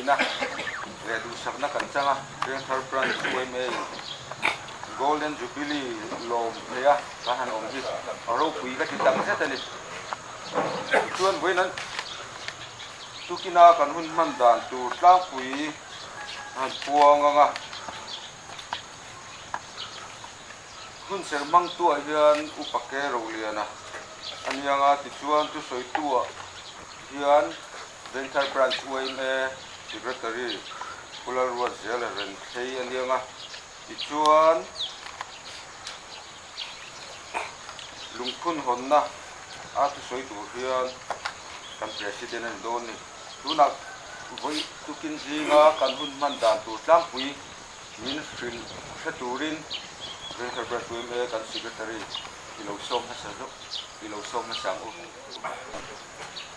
na le du sak na kan changa Enterprise UMA Golden Jubilee lom heya ka han om hi aro pui ka ti tang set ani chuan voinan tukina kan hun man dan tu tlang pui han puang anga hun ser mang tu hian upake ro liana anianga ti chuan tu soi tu hian Enterprise UMA Secretary Pular Ruat Zela ren thei anianga ti chuan lungphun honna a tu soi tu hian kan president an don ni tuna voi tukin jinga kan hun man dan tu tlang pui min fil thaturin Enterprise UMA kan secretary ilo som na sa lo ilo som na sang o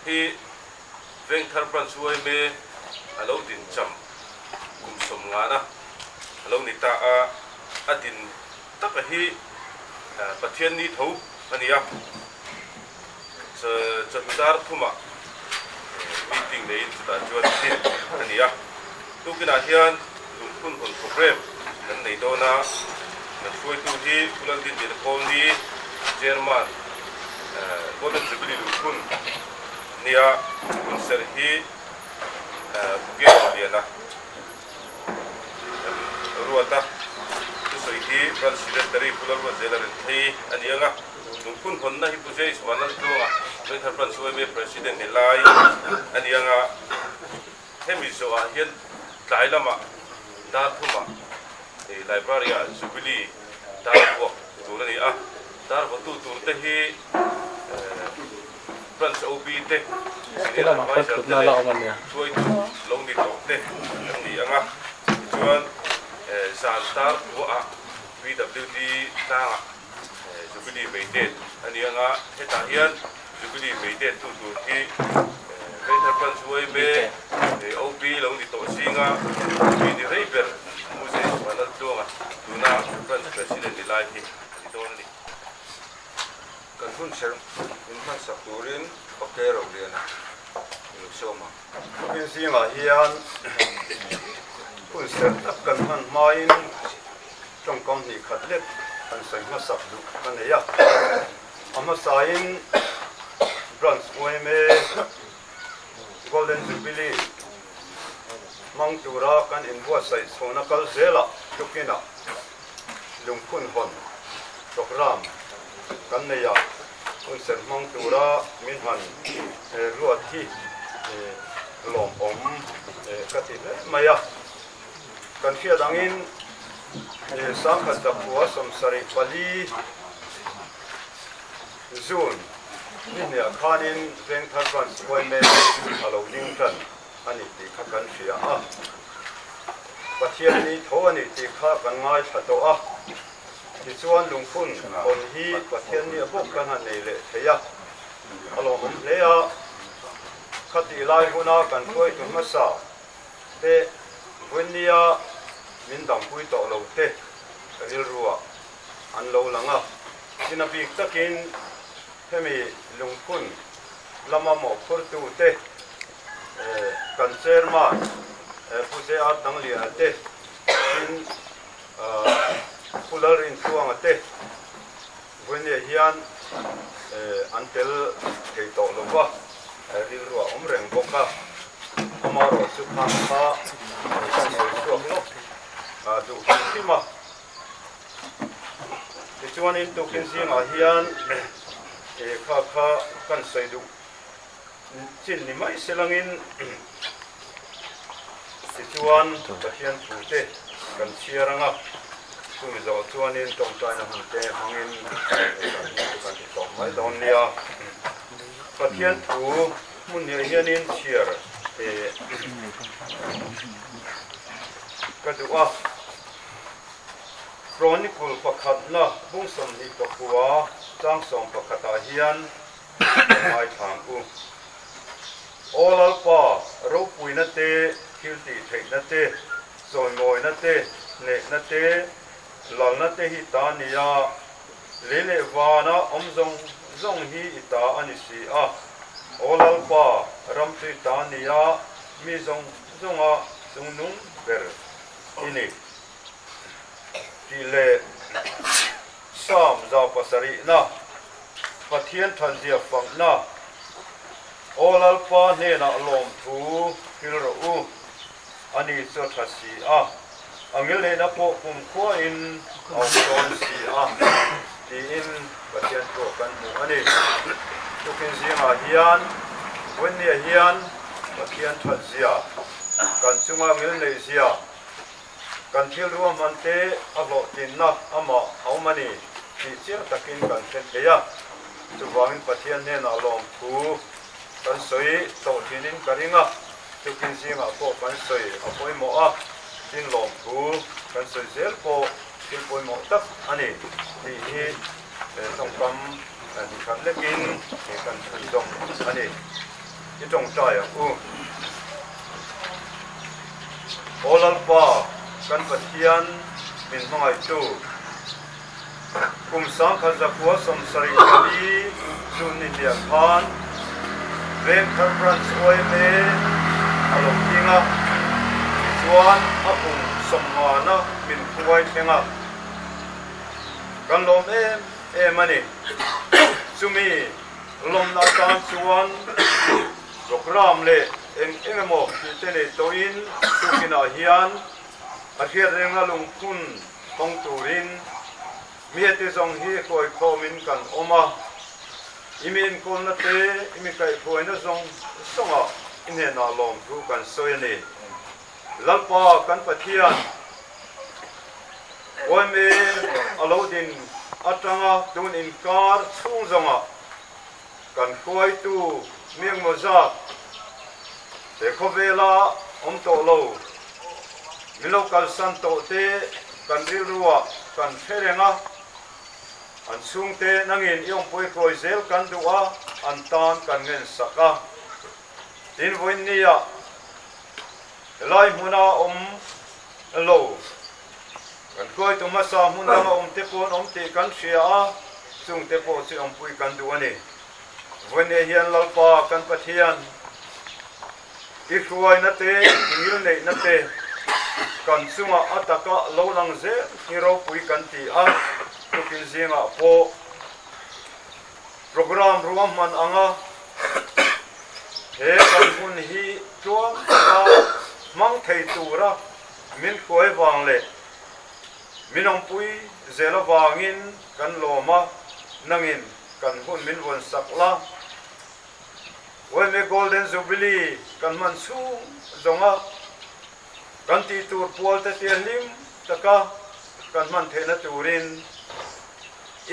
hi Enterprise UMA alo din cham kum som nga na alo ni ta a adin taka hi pathian ni tho ania sa dar thuma meeting nei ta chuan tin ania tukina hian lungpun hon program kan nei dona na chuai tu hi pulan din din kol ni chairman Golden Jubilee lungpun nia kunser hi buge liana ruata tu soi hi president dari pular wa zelar thi anianga lungpun honna hi puje ismanan tuwa Enterprise UMA president ni lai anianga hemi so a hian tlai lama dar thuma library a Jubilee dar wo tu ni a dar wo tu te hi Prince OB te senior advisor te chuai long ni tok te ni anga chuan san tar wo a PWD ta Jubilee Maintain ani anga heta hian Jubilee Maintain tu hi Enterprise UMA OB long ni tok singa ni reiber muse manal tuanga tuna Prince president ni lai hi don ni kan hun ser in man sakurin pakero liana ilo soma Kin singa hian kun ser tak kan han main trong kong ni khatlep kan sai ma sak du kan ya ama sain branch UMA Golden Jubilee mang tura kan inbua sai sona kal zela tukina lungpun hon program kan ya kun ser mang tura min han ruat hi lom om kati maya kan fia dangin sang khat puwa somsari pali zone ni ne khanin Enterprise UMA alo lingkan ani ti khakan fia a pathian ni thoni ti kha kan ngai thato a ti chuan lungphun on hi pathian ni abok kan han nei le theya alo hom le a khati lai huna kan khoi tu masa te bunia min dam pui to lo te ril ruwa an lo langa sinabik takin hemi lungphun lama mo phurtu te kan chairman puse a tangli ate in pular in tuang ate bunia hian antel thei to lo wa ril ruwa omreng boka amaro sukhang kha suak no du khima chuan in tu kin singa hian kha kan sai du chin ni mai selangin chuan pathian thu te kan chiaranga tu zo chuan in tong tai na hun te hangin kan ti to mai don nia pathian thu mun ne hian in chiar kadua chronicle pakhat na bungsom ni pakua changsom pakhata hian mai thang u olalpa ropuina te khilti theina te soimoina te ne na te lalna te hi ta nia lele wana omzong zong hi ita ani si a olalpa ramtui ta nia mi zong zonga sungnung ber ini tile sam za pasari na pathian than dia fam na olal pa ne na lom thu hilro u ani so thasi a angel le na po kum ko in au don si a ti in pathian ko kan mu ani tu kin zinga hian wen ne hian pathian than zia kan sunga ngil nei zia kan thil ruam ante a lo tin na ama aumani ti chia takin kan chen theya chu wangin pathian ne na lom thu kan soi to tinin karinga tu kin zinga po kan soi apoi mo a tin lom thu kan soi zel po tin poi mo tak ani ti hi tong kam ani kan lekin ti kan thun dong ani ti tong chai u olal pa kan pathian min mangai tu kum sang khaza ko som sari kali sunni dia khan vem kharpran soi me alom tinga chuan apum somwana min khuai thenga kan lom mani sumi lom na tan chuan program le engemo tene toin tukina hian a hiat renga lungkhun kong turin miate zong hi koi khomin kan oma imin kon na te imi kai khoi na zong songa inhe na lom thu kan soyani lalpa kan pathian oi me alodin atanga tun in kar chung zonga kan khoi tu mieng moza te khovela om to lo milo kal san to te kan ril ruwa kan ferenga an sung te nangin yong poi kroi zel kan duwa an tan kan ngen saka tin voin nia lai huna lo kan koi tu masa huna te pon te kan sia sung te po si om pui kan duani voin ne hian lalpa kan pathian ikhuai na te ngil nei na te kan sunga ataka lo lang ze hiro pui kan ti a tukin zinga po program ruam man anga he kan hun hi chuang ka mang thei tura min khoi wang le minong pui zela wangin kan loma nangin kan hun min won sakla when me golden jubilee kan man su zonga kan ti tur pol ta tianim taka kan man thena turin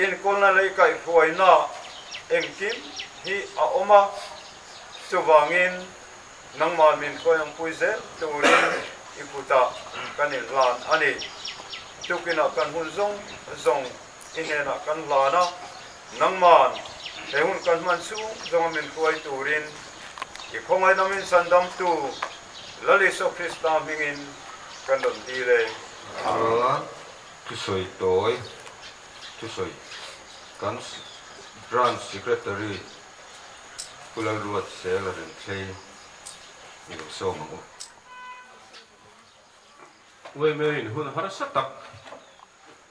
in kolna lai kai khoina engkim hi a oma chuwangin nangma min khoyang puize turin iputa kanil lan ani tukina kan hun zong inena kan lana nangman ehun kan man su zong min khoi turin i khongai namin sandam tu lali so Krista mingin kan don dire tu soi toy tu soi kan branch secretary pulang ruat sela den clay ni so mo we me in hun har satak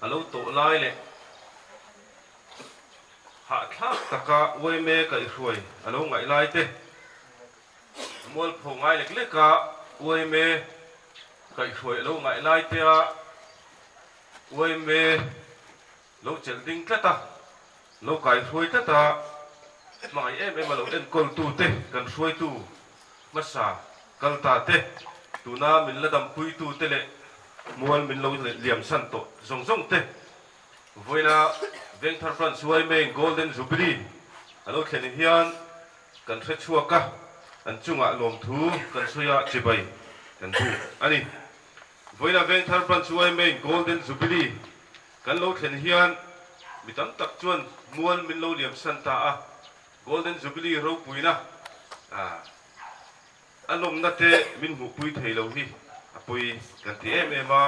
alo to lai le ha thak taka we me ka ihuai alo ngai lai te mol pho ngai lek lek ka we me ka ihuai alo ngai lai te a we me lo chel ding tlata lo kai huai tlata mai em alo en kol tu te kan huai tu masa kal ta te tuna min la dam pui tu te le mual min lo liam san to zong zong te voina veng thar pran suai me golden jubilee alo thlen hian kan thre chuaka an chunga lom thu kan suya chibai kan thu ani voina veng thar pran suai me golden jubilee kan lo thlen hian mitam tak chuan mual min lo liam san ta a golden jubilee ro puina alom na te min mu pui thei lo hi apui kan ti em a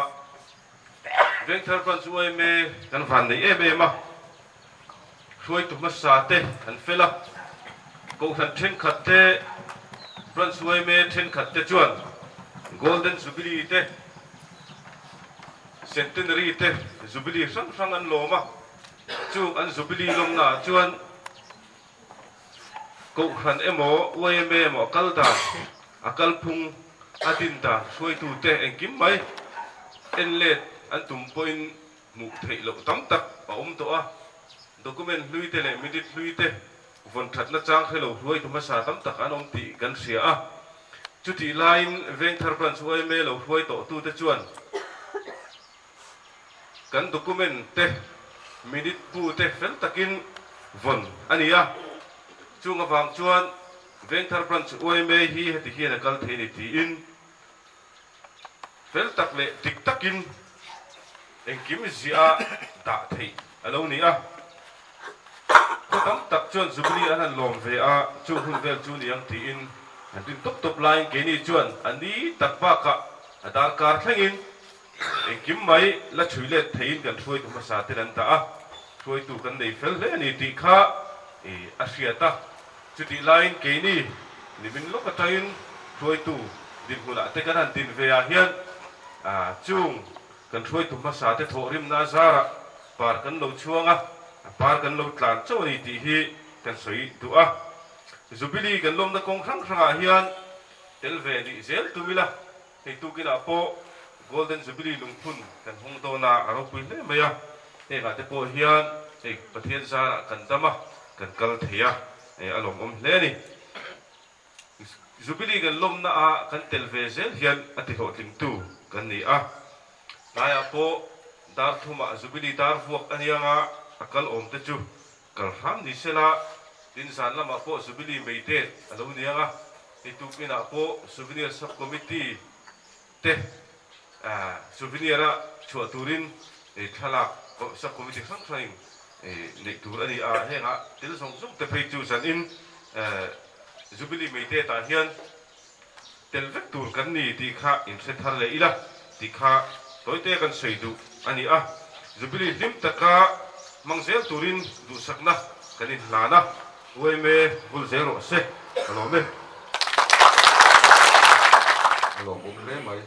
veng thar pran suai me kan van nei em a suai tu masa te an fela ko than then khat te pran suai me then khat te chuan golden jubilee te centenary te jubilee sang an loma chu an jubilee lom na chuan ko khan emo ueme emo kalda akal phung adinda suai tu te engkim mai enlet an tum point mu thei lo tam tak pa to a document lui te le minute lui te von that na chang hello huai tu ma sa tam tak anom ti kan sia a chuti line veng thar plan suai me lo huai to tu te chuan kan document te minute pu te fel takin von ania chung awang chuan veng thar plan suai me hi heti hian kal thei ni ti in fel tak le tik takin engkim zia da thei alo ni a tam tak chuan jubilee an lom ve a chu hun vel chu niang ti in an tin top line ke ni chuan ani takpa ka adar kar thlengin engkim mai la thuile thein kan throi tu ma sa te ran ta a throi tu kan nei fel le ni ti kha e asiata chuti line ke ni nimin lo ka tain throi tu din hula te kan an tin ve a hian chung kan throi tu ma sa te thorim na zara par kan lo chuanga par kan lo tlan chaw ni ti hi kan soi tu a jubilee kan lom na kong khang khanga hian tel ve ni zel tu mila hei tu kina po golden jubilee lungphun kan hung to na aro pui le maya e ga te po hian e pathian zara kan tama kan kal theya e alom hle ni jubilee kan lom na a kan tel ve zel hian ati ho tling tu kan ni a naya po dar thuma jubilee dar fuak anianga akal om te chu kal ham ni sela tin san lama po jubilee meite alo nianga itu kina po souvenir sub committee te souvenir a chua turin e thala sub committee sang sang e nek tur ani a henga til song song te phei chu san in jubilee meite ta hian tel vek tur kan ni ti kha in se thar le ila ti kha toite kan sei du ani a jubilee lim taka mangzel turin du sakna kanin lana ueme bul zero se alo me alo le mai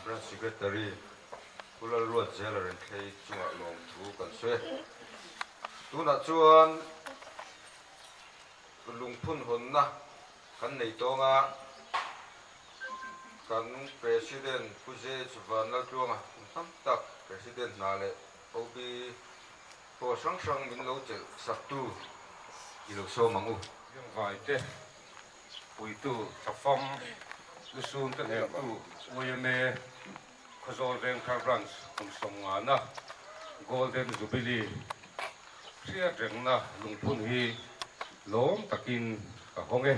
press secretary kula ruat zeller en klei chunga lom thu kan se tu na chuan lungphun honna kan nei tonga kan president puje chuwan tuanga tam tak president na le obi po sang sang min lo che saktu ilo so mangu yung vai te pui tu chafam lusun kan he tu oyame khazol veng thar branch kum songa na golden jubilee sia reng na lungphun hi lom takin ka honge